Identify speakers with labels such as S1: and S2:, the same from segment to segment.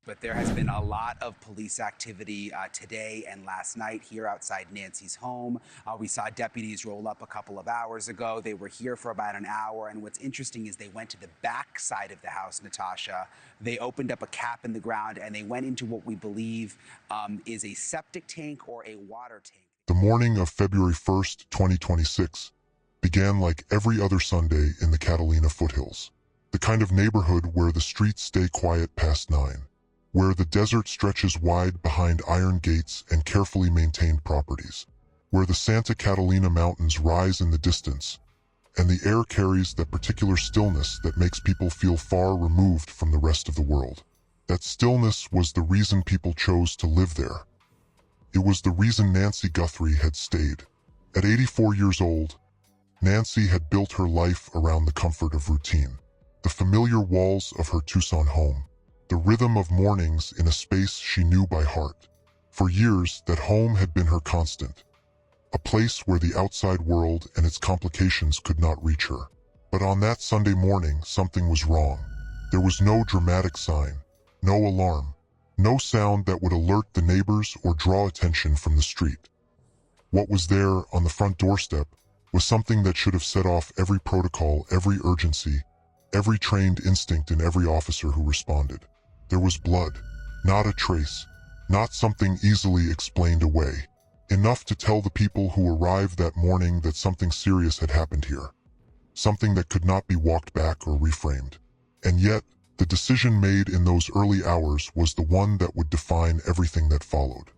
S1: But there has been a lot of police activity today and last night here outside Nancy's home. We saw deputies roll up a couple of hours ago. They were here for about an hour. And what's interesting is they went to the back side of the house, Natasha. They opened up a cap in the ground and they went into what we believe is a septic tank or a water tank.
S2: The morning of February 1st, 2026 began like every other Sunday in the Catalina foothills. The kind of neighborhood where the streets stay quiet past 9. Where the desert stretches wide behind iron gates and carefully maintained properties, where the Santa Catalina Mountains rise in the distance, and the air carries that particular stillness that makes people feel far removed from the rest of the world. That stillness was the reason people chose to live there. It was the reason Nancy Guthrie had stayed. At 84 years old, Nancy had built her life around the comfort of routine, the familiar walls of her Tucson home, the rhythm of mornings in a space she knew by heart. For years, that home had been her constant, a place where the outside world and its complications could not reach her. But on that Sunday morning, something was wrong. There was no dramatic sign, no alarm, no sound that would alert the neighbors or draw attention from the street. What was there on the front doorstep was something that should have set off every protocol, every urgency, every trained instinct in every officer who responded. There was blood, not a trace, not something easily explained away. Enough to tell the people who arrived that morning that something serious had happened here. Something that could not be walked back or reframed. And yet, the decision made in those early hours was the one that would define everything that followed.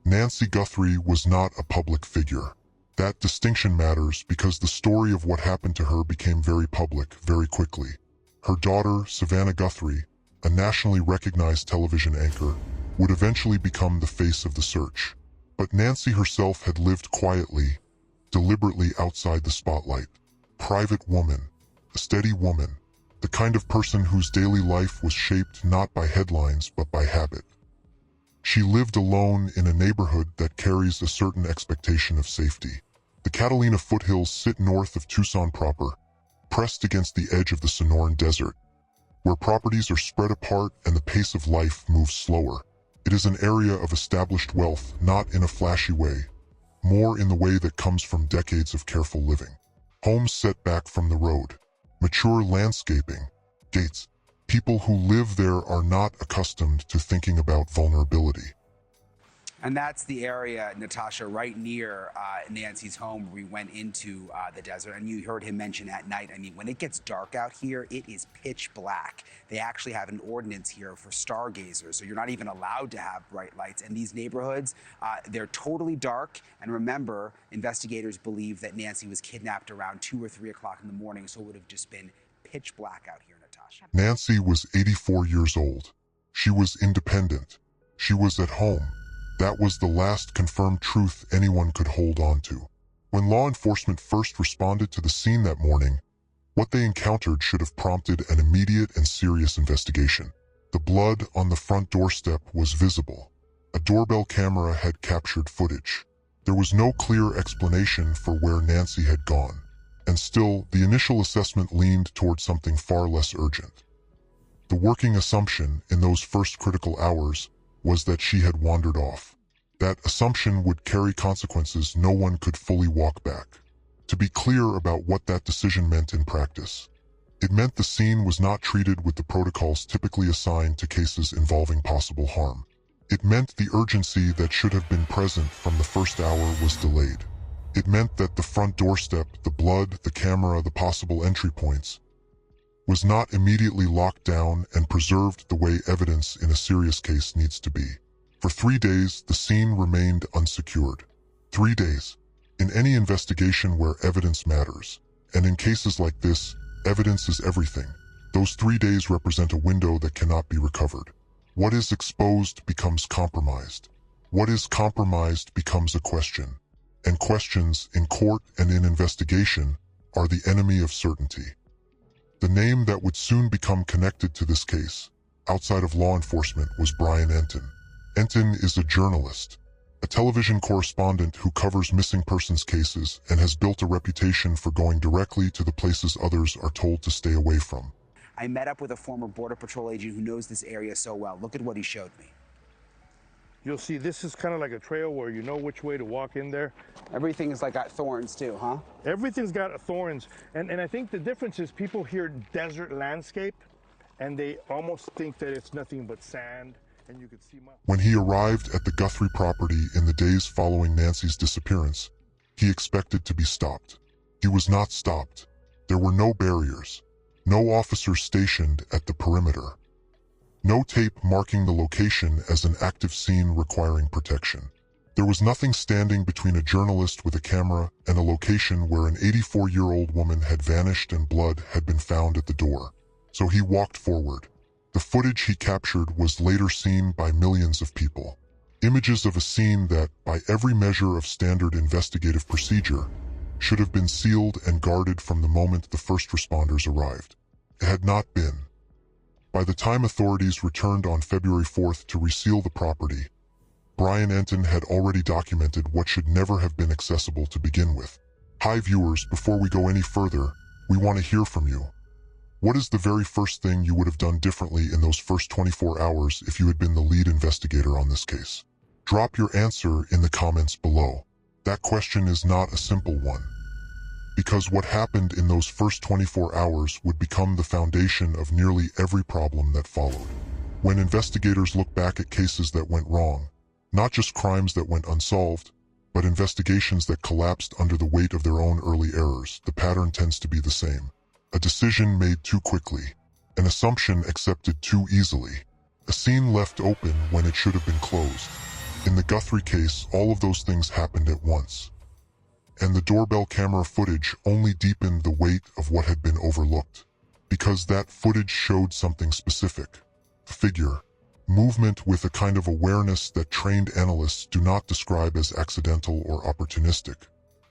S2: Nancy Guthrie was not a public figure. That distinction matters because the story of what happened to her became very public very quickly. Her daughter, Savannah Guthrie, a nationally recognized television anchor, would eventually become the face of the search. But Nancy herself had lived quietly, deliberately outside the spotlight. Private woman, a steady woman, the kind of person whose daily life was shaped not by headlines but by habit. She lived alone in a neighborhood that carries a certain expectation of safety. The Catalina foothills sit north of Tucson proper, pressed against the edge of the Sonoran Desert, where properties are spread apart and the pace of life moves slower. It is an area of established wealth, not in a flashy way, more in the way that comes from decades of careful living. Homes set back from the road, mature landscaping, gates. People who live there are not accustomed to thinking about vulnerability.
S1: And that's the area, Natasha, right near Nancy's home where we went into the desert. And you heard him mention at night, I mean, when it gets dark out here, it is pitch black. They actually have an ordinance here for stargazers, so you're not even allowed to have bright lights. And these neighborhoods, they're totally dark. And remember, investigators believe that Nancy was kidnapped around 2 or 3 o'clock in the morning, so it would have just been pitch black out here, Natasha.
S2: Nancy was 84 years old. She was independent. She was at home. That was the last confirmed truth anyone could hold on to. When law enforcement first responded to the scene that morning, what they encountered should have prompted an immediate and serious investigation. The blood on the front doorstep was visible. A doorbell camera had captured footage. There was no clear explanation for where Nancy had gone, and still, the initial assessment leaned toward something far less urgent. The working assumption in those first critical hours was that she had wandered off. That assumption would carry consequences no one could fully walk back. To be clear about what that decision meant in practice, it meant the scene was not treated with the protocols typically assigned to cases involving possible harm. It meant the urgency that should have been present from the first hour was delayed. It meant that the front doorstep, the blood, the camera, the possible entry points, was not immediately locked down and preserved the way evidence in a serious case needs to be. For 3 days, the scene remained unsecured. 3 days. In any investigation where evidence matters, and in cases like this, evidence is everything. Those 3 days represent a window that cannot be recovered. What is exposed becomes compromised. What is compromised becomes a question. And questions, in court and in investigation, are the enemy of certainty. The name that would soon become connected to this case, outside of law enforcement, was Brian Entin. Entin is a journalist, a television correspondent who covers missing persons cases and has built a reputation for going directly to the places others are told to stay away from.
S1: I met up with a former Border Patrol agent who knows this area so well. Look at what he showed me.
S3: You'll see this is kind of like a trail where you know which way to walk in there.
S1: Everything is like got thorns too, huh?
S3: Everything's got thorns. And I think the difference is people hear desert landscape and they almost think that it's nothing but sand and you could see mountains.
S2: When he arrived at the Guthrie property in the days following Nancy's disappearance, he expected to be stopped. He was not stopped. There were no barriers, no officers stationed at the perimeter, no tape marking the location as an active scene requiring protection. There was nothing standing between a journalist with a camera and a location where an 84-year-old woman had vanished and blood had been found at the door. So he walked forward. The footage he captured was later seen by millions of people. Images of a scene that, by every measure of standard investigative procedure, should have been sealed and guarded from the moment the first responders arrived. It had not been. By the time authorities returned on February 4th to reseal the property, Brian Entin had already documented what should never have been accessible to begin with. Hi viewers, before we go any further, we want to hear from you. What is the very first thing you would have done differently in those first 24 hours if you had been the lead investigator on this case? Drop your answer in the comments below. That question is not a simple one, because what happened in those first 24 hours would become the foundation of nearly every problem that followed. When investigators look back at cases that went wrong, not just crimes that went unsolved, but investigations that collapsed under the weight of their own early errors, the pattern tends to be the same. A decision made too quickly, an assumption accepted too easily, a scene left open when it should have been closed. In the Guthrie case, all of those things happened at once. And the doorbell camera footage only deepened the weight of what had been overlooked, because that footage showed something specific. A figure, movement with a kind of awareness that trained analysts do not describe as accidental or opportunistic.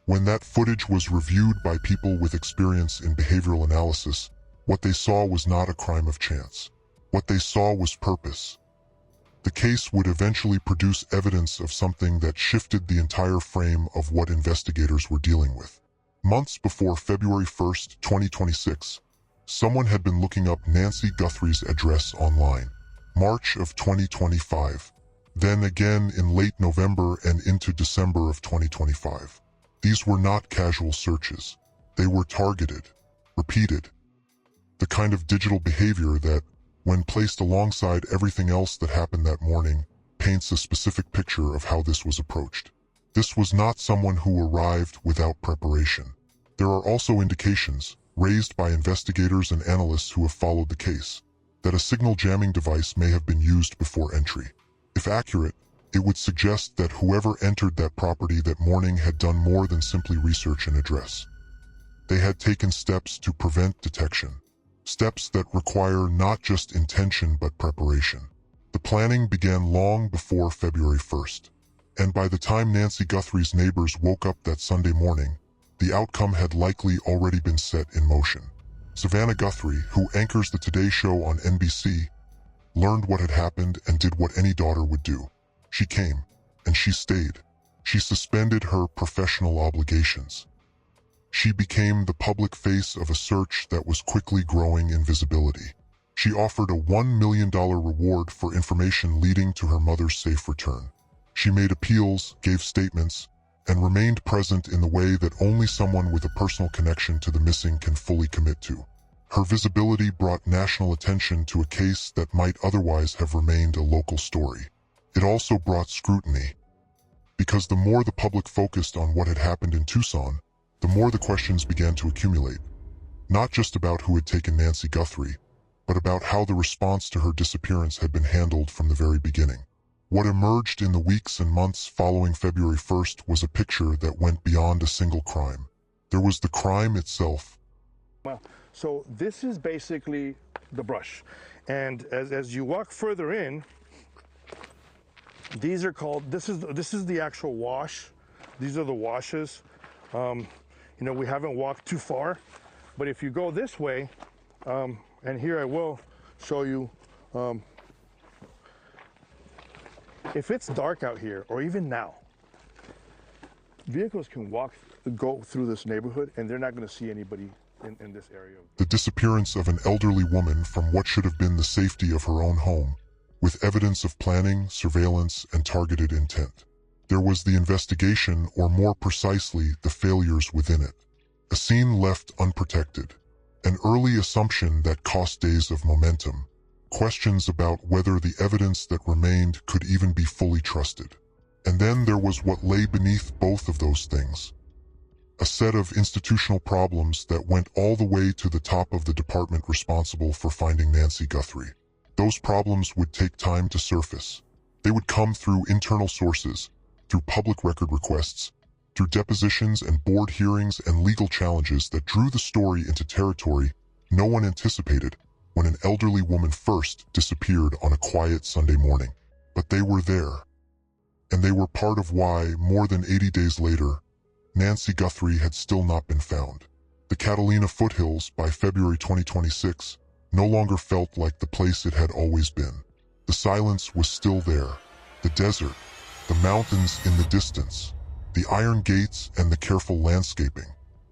S2: When that footage was reviewed by people with experience in behavioral analysis, what they saw was not a crime of chance. What they saw was purpose. The case would eventually produce evidence of something that shifted the entire frame of what investigators were dealing with. Months before February 1st, 2026, someone had been looking up Nancy Guthrie's address online. March of 2025. Then again in late November and into December of 2025. These were not casual searches. They were targeted, repeated. The kind of digital behavior that, when placed alongside everything else that happened that morning, paints a specific picture of how this was approached. This was not someone who arrived without preparation. There are also indications, raised by investigators and analysts who have followed the case, that a signal jamming device may have been used before entry. If accurate, it would suggest that whoever entered that property that morning had done more than simply research an address. They had taken steps to prevent detection. Steps that require not just intention but preparation. The planning began long before February 1st, and by the time Nancy Guthrie's neighbors woke up that Sunday morning, the outcome had likely already been set in motion. Savannah Guthrie, who anchors the Today Show on NBC, learned what had happened and did what any daughter would do. She came, and she stayed. She suspended her professional obligations. She became the public face of a search that was quickly growing in visibility. She offered a $1 million reward for information leading to her mother's safe return. She made appeals, gave statements, and remained present in the way that only someone with a personal connection to the missing can fully commit to. Her visibility brought national attention to a case that might otherwise have remained a local story. It also brought scrutiny, because the more the public focused on what had happened in Tucson, the more the questions began to accumulate, not just about who had taken Nancy Guthrie, but about how the response to her disappearance had been handled from the very beginning. What emerged in the weeks and months following February 1st was a picture that went beyond a single crime. There was the crime itself.
S3: Well, so this is basically the brush. And as you walk further in, these are called, this is the actual wash. These are the washes. You know, we haven't walked too far, but if you go this way, and here I will show you, if it's dark out here, or even now, vehicles can go through this neighborhood, and they're not going to see anybody in this area.
S2: The disappearance of an elderly woman from what should have been the safety of her own home, with evidence of planning, surveillance, and targeted intent. There was the investigation, or more precisely, the failures within it. A scene left unprotected. An early assumption that cost days of momentum. Questions about whether the evidence that remained could even be fully trusted. And then there was what lay beneath both of those things. A set of institutional problems that went all the way to the top of the department responsible for finding Nancy Guthrie. Those problems would take time to surface. They would come through internal sources, through public record requests, through depositions and board hearings and legal challenges that drew the story into territory no one anticipated when an elderly woman first disappeared on a quiet Sunday morning. But they were there. And they were part of why, more than 80 days later, Nancy Guthrie had still not been found. The Catalina foothills, by February 2026, no longer felt like the place it had always been. The silence was still there. The desert, the mountains in the distance, the iron gates and the careful landscaping.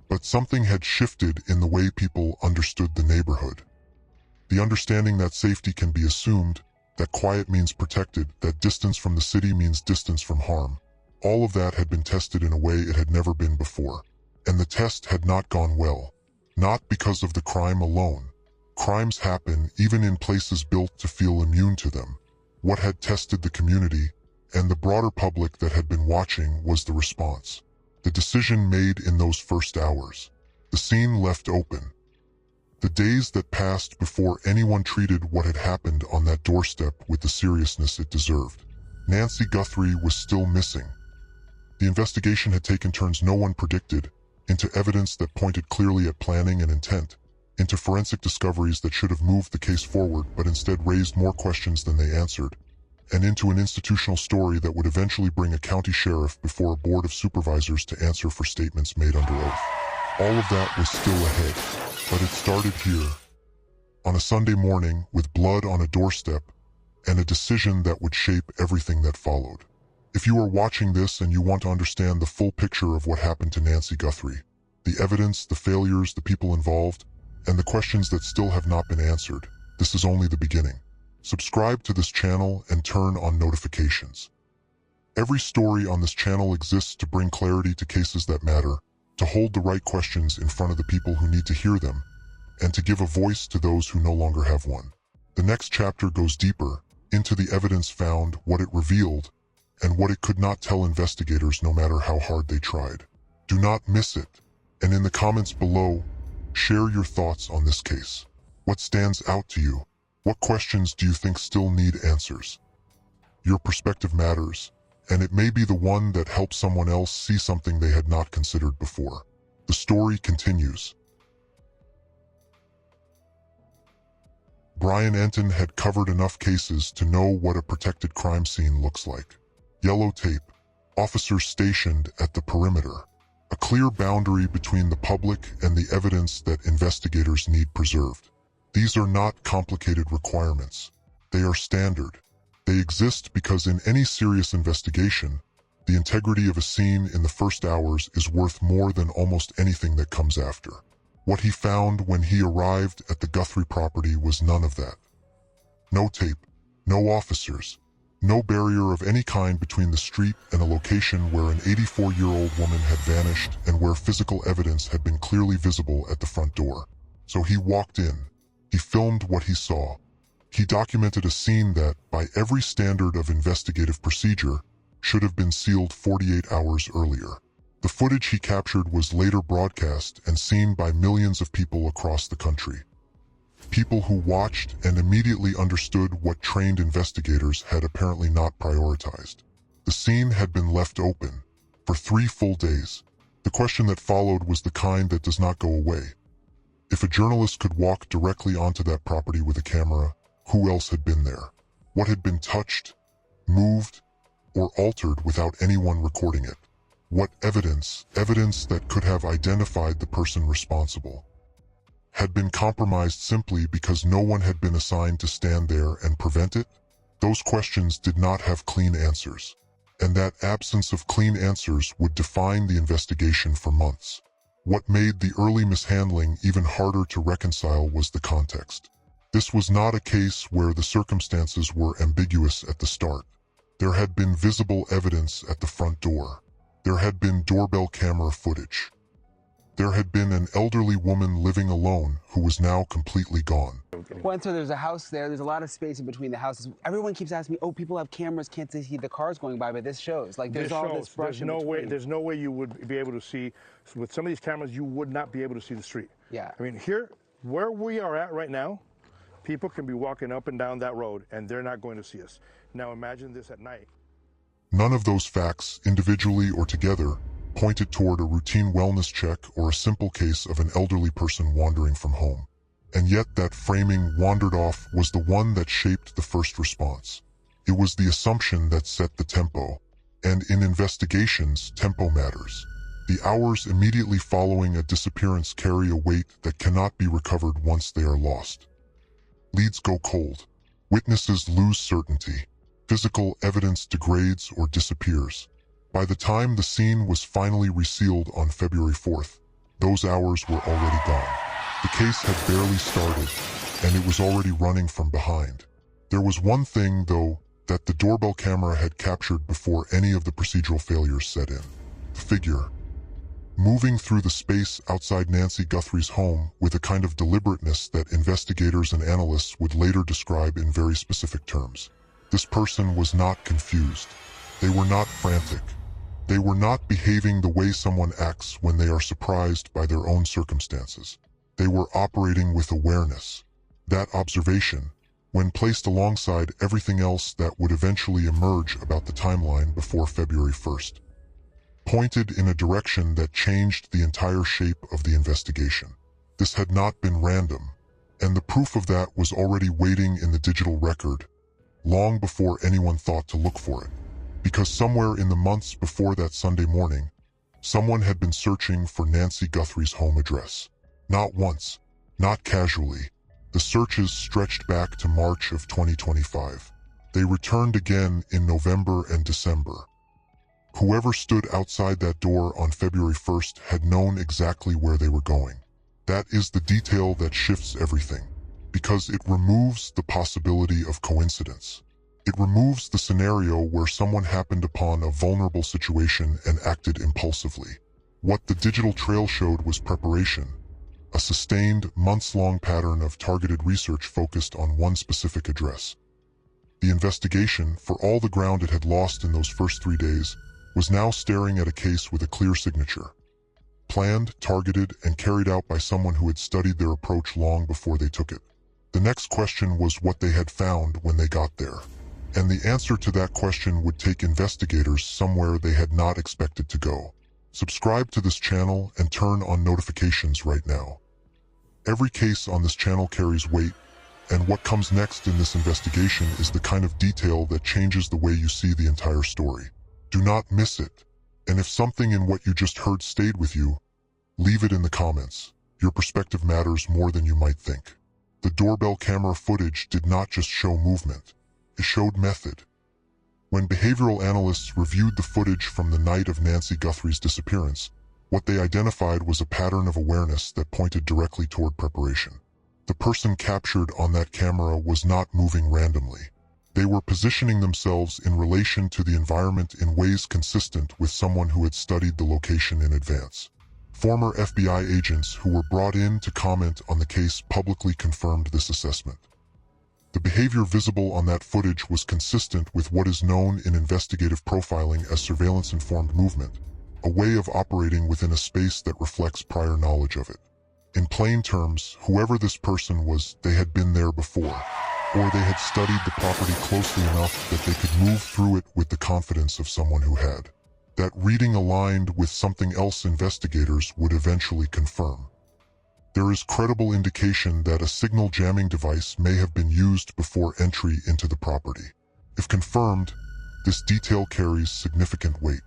S2: But something had shifted in the way people understood the neighborhood. The understanding that safety can be assumed, that quiet means protected, that distance from the city means distance from harm. All of that had been tested in a way it had never been before. And the test had not gone well. Not because of the crime alone. Crimes happen even in places built to feel immune to them. What had tested the community, and the broader public that had been watching, was the response. The decision made in those first hours. The scene left open. The days that passed before anyone treated what had happened on that doorstep with the seriousness it deserved. Nancy Guthrie was still missing. The investigation had taken turns no one predicted, into evidence that pointed clearly at planning and intent, into forensic discoveries that should have moved the case forward but instead raised more questions than they answered, and into an institutional story that would eventually bring a county sheriff before a board of supervisors to answer for statements made under oath. All of that was still ahead, but it started here, on a Sunday morning with blood on a doorstep and a decision that would shape everything that followed. If you are watching this and you want to understand the full picture of what happened to Nancy Guthrie, the evidence, the failures, the people involved, and the questions that still have not been answered, this is only the beginning. Subscribe to this channel and turn on notifications. Every story on this channel exists to bring clarity to cases that matter, to hold the right questions in front of the people who need to hear them, and to give a voice to those who no longer have one. The next chapter goes deeper into the evidence found, what it revealed, and what it could not tell investigators no matter how hard they tried. Do not miss it, and in the comments below, share your thoughts on this case. What stands out to you? What questions do you think still need answers? Your perspective matters, and it may be the one that helps someone else see something they had not considered before. The story continues. Brian Entin had covered enough cases to know what a protected crime scene looks like. Yellow tape, officers stationed at the perimeter, a clear boundary between the public and the evidence that investigators need preserved. These are not complicated requirements. They are standard. They exist because in any serious investigation, the integrity of a scene in the first hours is worth more than almost anything that comes after. What he found when he arrived at the Guthrie property was none of that. No tape, no officers, no barrier of any kind between the street and a location where an 84-year-old woman had vanished and where physical evidence had been clearly visible at the front door. So he walked in. He filmed what he saw. He documented a scene that, by every standard of investigative procedure, should have been sealed 48 hours earlier. The footage he captured was later broadcast and seen by millions of people across the country. People who watched and immediately understood what trained investigators had apparently not prioritized. The scene had been left open for 3 full days. The question that followed was the kind that does not go away. If a journalist could walk directly onto that property with a camera, who else had been there? What had been touched, moved, or altered without anyone recording it? What evidence that could have identified the person responsible, had been compromised simply because no one had been assigned to stand there and prevent it? Those questions did not have clean answers. and that absence of clean answers would define the investigation for months. What made the early mishandling even harder to reconcile was the context. This was not a case where the circumstances were ambiguous at the start. There had been visible evidence at the front door. There had been doorbell camera footage. There had been an elderly woman living alone who was now completely gone.
S1: Well, and so there's a house there. There's a lot of space in between the houses. Everyone keeps asking me, oh, people have cameras, can't they see the cars going by? But this shows. Like, there's all this brush in between.
S3: There's no way you would be able to see. With some of these cameras, you would not be able to see the street.
S1: Yeah.
S3: I mean, here, where we are at right now, people can be walking up and down that road, and they're not going to see us. Now, imagine this at night.
S2: None of those facts, individually or together, pointed toward a routine wellness check or a simple case of an elderly person wandering from home. And yet that framing "wandered off" was the one that shaped the first response. It was the assumption that set the tempo. And in investigations, tempo matters. The hours immediately following a disappearance carry a weight that cannot be recovered once they are lost. Leads go cold. Witnesses lose certainty. Physical evidence degrades or disappears. By the time the scene was finally resealed on February 4th, those hours were already gone. The case had barely started, and it was already running from behind. There was one thing, though, that the doorbell camera had captured before any of the procedural failures set in. The figure. Moving through the space outside Nancy Guthrie's home with a kind of deliberateness that investigators and analysts would later describe in very specific terms. This person was not confused. They were not frantic. They were not behaving the way someone acts when they are surprised by their own circumstances. They were operating with awareness. That observation, when placed alongside everything else that would eventually emerge about the timeline before February 1st, pointed in a direction that changed the entire shape of the investigation. This had not been random, and the proof of that was already waiting in the digital record, long before anyone thought to look for it. Because somewhere in the months before that Sunday morning, someone had been searching for Nancy Guthrie's home address. Not once, not casually. The searches stretched back to March of 2025. They returned again in November and December. Whoever stood outside that door on February 1st had known exactly where they were going. That is the detail that shifts everything, because it removes the possibility of coincidence. It removes the scenario where someone happened upon a vulnerable situation and acted impulsively. What the digital trail showed was preparation, a sustained, months-long pattern of targeted research focused on one specific address. The investigation, for all the ground it had lost in those first 3 days, was now staring at a case with a clear signature. Planned, targeted, and carried out by someone who had studied their approach long before they took it. The next question was what they had found when they got there. And the answer to that question would take investigators somewhere they had not expected to go. Subscribe to this channel and turn on notifications right now. Every case on this channel carries weight, and what comes next in this investigation is the kind of detail that changes the way you see the entire story. Do not miss it. And if something in what you just heard stayed with you, leave it in the comments. Your perspective matters more than you might think. The doorbell camera footage did not just show movement. It showed method. When behavioral analysts reviewed the footage from the night of Nancy Guthrie's disappearance, what they identified was a pattern of awareness that pointed directly toward preparation. The person captured on that camera was not moving randomly. They were positioning themselves in relation to the environment in ways consistent with someone who had studied the location in advance. Former FBI agents who were brought in to comment on the case publicly confirmed this assessment. The behavior visible on that footage was consistent with what is known in investigative profiling as surveillance-informed movement, a way of operating within a space that reflects prior knowledge of it. In plain terms, whoever this person was, they had been there before, or they had studied the property closely enough that they could move through it with the confidence of someone who had. That reading aligned with something else investigators would eventually confirm. There is credible indication that a signal jamming device may have been used before entry into the property. If confirmed, this detail carries significant weight.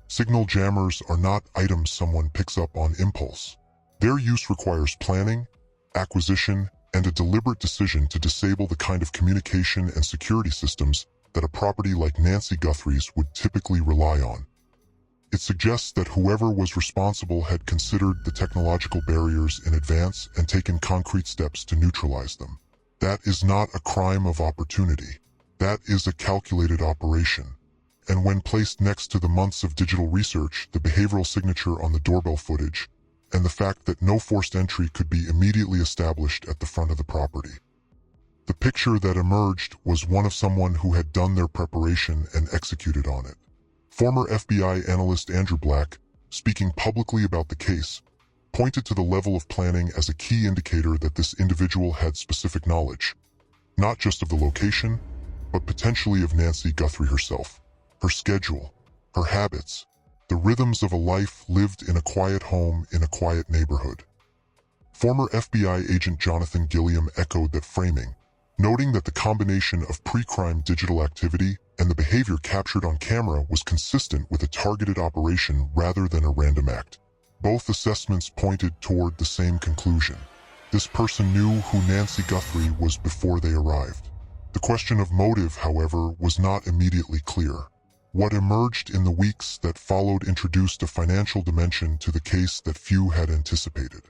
S2: Signal jammers are not items someone picks up on impulse. Their use requires planning, acquisition, and a deliberate decision to disable the kind of communication and security systems that a property like Nancy Guthrie's would typically rely on. It suggests that whoever was responsible had considered the technological barriers in advance and taken concrete steps to neutralize them. That is not a crime of opportunity. That is a calculated operation. And when placed next to the months of digital research, the behavioral signature on the doorbell footage, and the fact that no forced entry could be immediately established at the front of the property, the picture that emerged was one of someone who had done their preparation and executed on it. Former FBI analyst Andrew Black, speaking publicly about the case, pointed to the level of planning as a key indicator that this individual had specific knowledge, not just of the location, but potentially of Nancy Guthrie herself, her schedule, her habits, the rhythms of a life lived in a quiet home in a quiet neighborhood. Former FBI agent Jonathan Gilliam echoed that framing, noting that the combination of pre-crime digital activity and the behavior captured on camera was consistent with a targeted operation rather than a random act. Both assessments pointed toward the same conclusion. This person knew who Nancy Guthrie was before they arrived. The question of motive, however, was not immediately clear. What emerged in the weeks that followed introduced a financial dimension to the case that few had anticipated.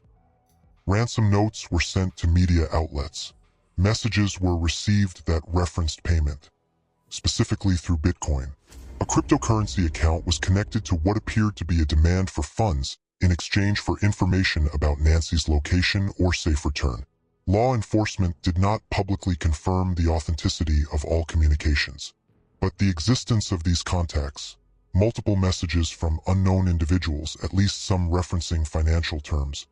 S2: Ransom notes were sent to media outlets. Messages were received that referenced payment, specifically through Bitcoin. A cryptocurrency account was connected to what appeared to be a demand for funds in exchange for information about Nancy's location or safe return. Law enforcement did not publicly confirm the authenticity of all communications, but the existence of these contacts, multiple messages from unknown individuals, at least some referencing financial terms,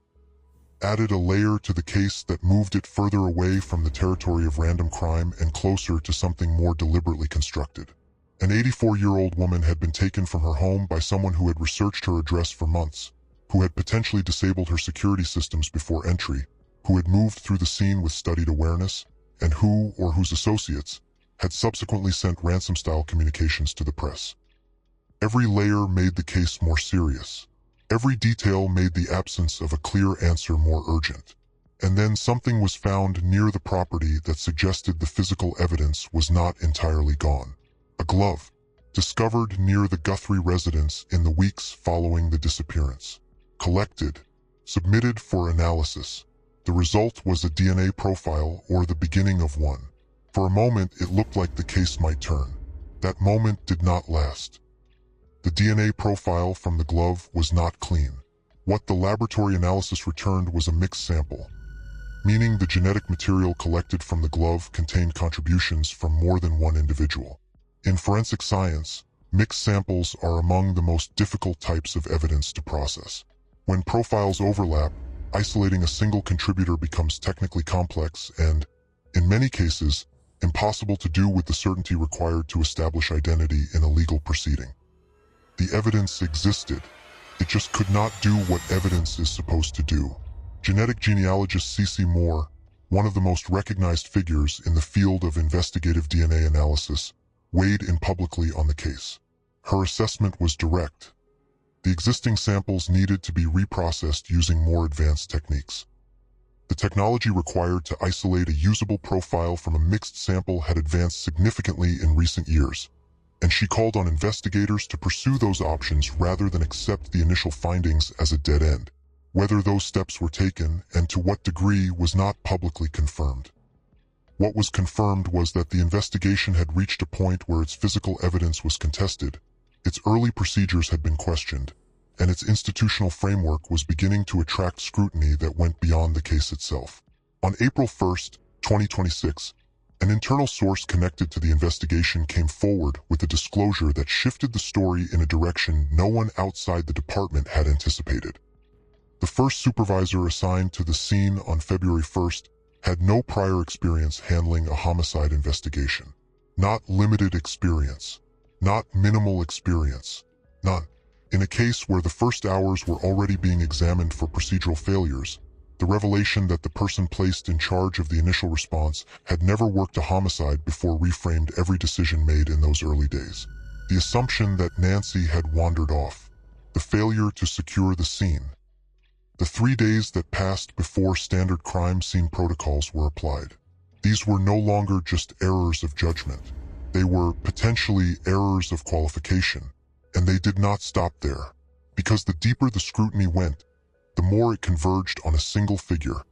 S2: added a layer to the case that moved it further away from the territory of random crime and closer to something more deliberately constructed. An 84-year-old woman had been taken from her home by someone who had researched her address for months, who had potentially disabled her security systems before entry, who had moved through the scene with studied awareness, and who, or whose associates, had subsequently sent ransom-style communications to the press. Every layer made the case more serious. Every detail made the absence of a clear answer more urgent. And then something was found near the property that suggested the physical evidence was not entirely gone. A glove, discovered near the Guthrie residence in the weeks following the disappearance. Collected, submitted for analysis. The result was a DNA profile, or the beginning of one. For a moment, it looked like the case might turn. That moment did not last. The DNA profile from the glove was not clean. What the laboratory analysis returned was a mixed sample, meaning the genetic material collected from the glove contained contributions from more than one individual. In forensic science, mixed samples are among the most difficult types of evidence to process. When profiles overlap, isolating a single contributor becomes technically complex and, in many cases, impossible to do with the certainty required to establish identity in a legal proceeding. The evidence existed. It just could not do what evidence is supposed to do. Genetic genealogist C.C. Moore, one of the most recognized figures in the field of investigative DNA analysis, weighed in publicly on the case. Her assessment was direct. The existing samples needed to be reprocessed using more advanced techniques. The technology required to isolate a usable profile from a mixed sample had advanced significantly in recent years, and she called on investigators to pursue those options rather than accept the initial findings as a dead end. Whether those steps were taken and to what degree was not publicly confirmed. What was confirmed was that the investigation had reached a point where its physical evidence was contested, its early procedures had been questioned, and its institutional framework was beginning to attract scrutiny that went beyond the case itself. On April 1, 2026, an internal source connected to the investigation came forward with a disclosure that shifted the story in a direction no one outside the department had anticipated. The first supervisor assigned to the scene on February 1st had no prior experience handling a homicide investigation. Not limited experience. Not minimal experience. None. In a case where the first hours were already being examined for procedural failures, the revelation that the person placed in charge of the initial response had never worked a homicide before reframed every decision made in those early days. The assumption that Nancy had wandered off. The failure to secure the scene. The 3 days that passed before standard crime scene protocols were applied. These were no longer just errors of judgment. They were potentially errors of qualification, and they did not stop there, because the deeper the scrutiny went, the more it converged on a single figure,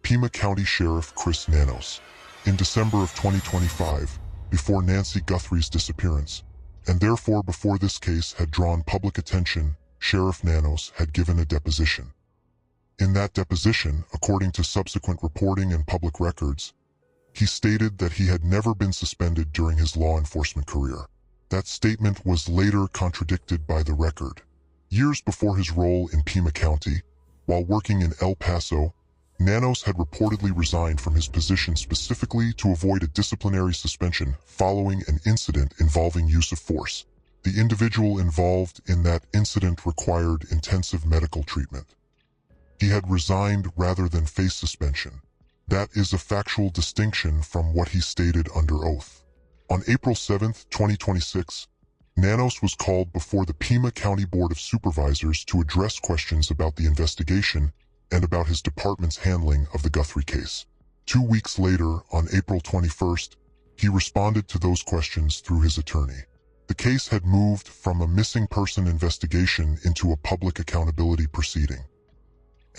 S2: Pima County Sheriff Chris Nanos. In December of 2025, before Nancy Guthrie's disappearance, and therefore before this case had drawn public attention, Sheriff Nanos had given a deposition. In that deposition, according to subsequent reporting and public records, he stated that he had never been suspended during his law enforcement career. That statement was later contradicted by the record. Years before his role in Pima County, while working in El Paso, Nanos had reportedly resigned from his position specifically to avoid a disciplinary suspension following an incident involving use of force. The individual involved in that incident required intensive medical treatment. He had resigned rather than face suspension. That is a factual distinction from what he stated under oath. On April 7, 2026, Nanos was called before the Pima County Board of Supervisors to address questions about the investigation and about his department's handling of the Guthrie case. 2 weeks later, on April 21st, he responded to those questions through his attorney. The case had moved from a missing person investigation into a public accountability proceeding.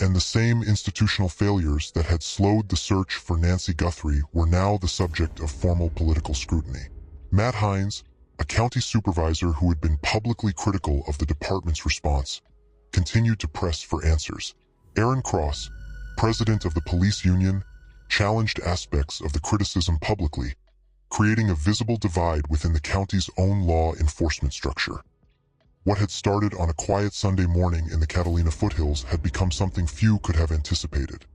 S2: And the same institutional failures that had slowed the search for Nancy Guthrie were now the subject of formal political scrutiny. Matt Hines, a county supervisor who had been publicly critical of the department's response, continued to press for answers. Aaron Cross, president of the police union, challenged aspects of the criticism publicly, creating a visible divide within the county's own law enforcement structure. What had started on a quiet Sunday morning in the Catalina foothills had become something few could have anticipated.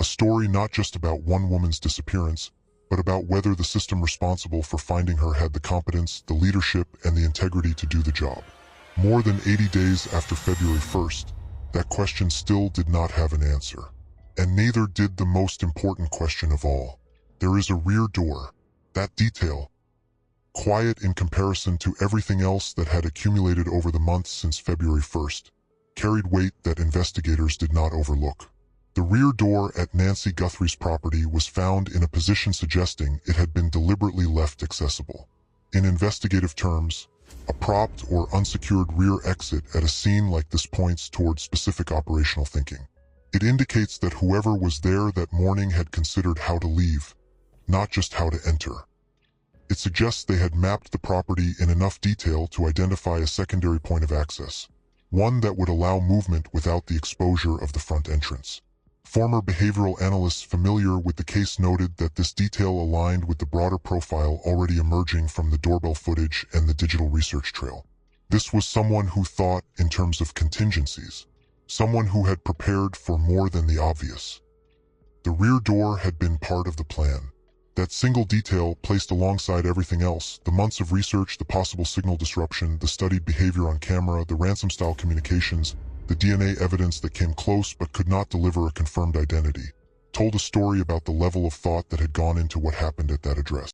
S2: A story not just about one woman's disappearance, but about whether the system responsible for finding her had the competence, the leadership, and the integrity to do the job. More than 80 days after February 1st, that question still did not have an answer. And neither did the most important question of all. There is a rear door. That detail, quiet in comparison to everything else that had accumulated over the months since February 1st, carried weight that investigators did not overlook. The rear door at Nancy Guthrie's property was found in a position suggesting it had been deliberately left accessible. In investigative terms, a propped or unsecured rear exit at a scene like this points toward specific operational thinking. It indicates that whoever was there that morning had considered how to leave, not just how to enter. It suggests they had mapped the property in enough detail to identify a secondary point of access, one that would allow movement without the exposure of the front entrance. Former behavioral analysts familiar with the case noted that this detail aligned with the broader profile already emerging from the doorbell footage and the digital research trail. This was someone who thought in terms of contingencies, someone who had prepared for more than the obvious. The rear door had been part of the plan. That single detail placed alongside everything else, the months of research, the possible signal disruption, the studied behavior on camera, the ransom-style communications, the DNA evidence that came close but could not deliver a confirmed identity, told a story about the level of thought that had gone into what happened at that address.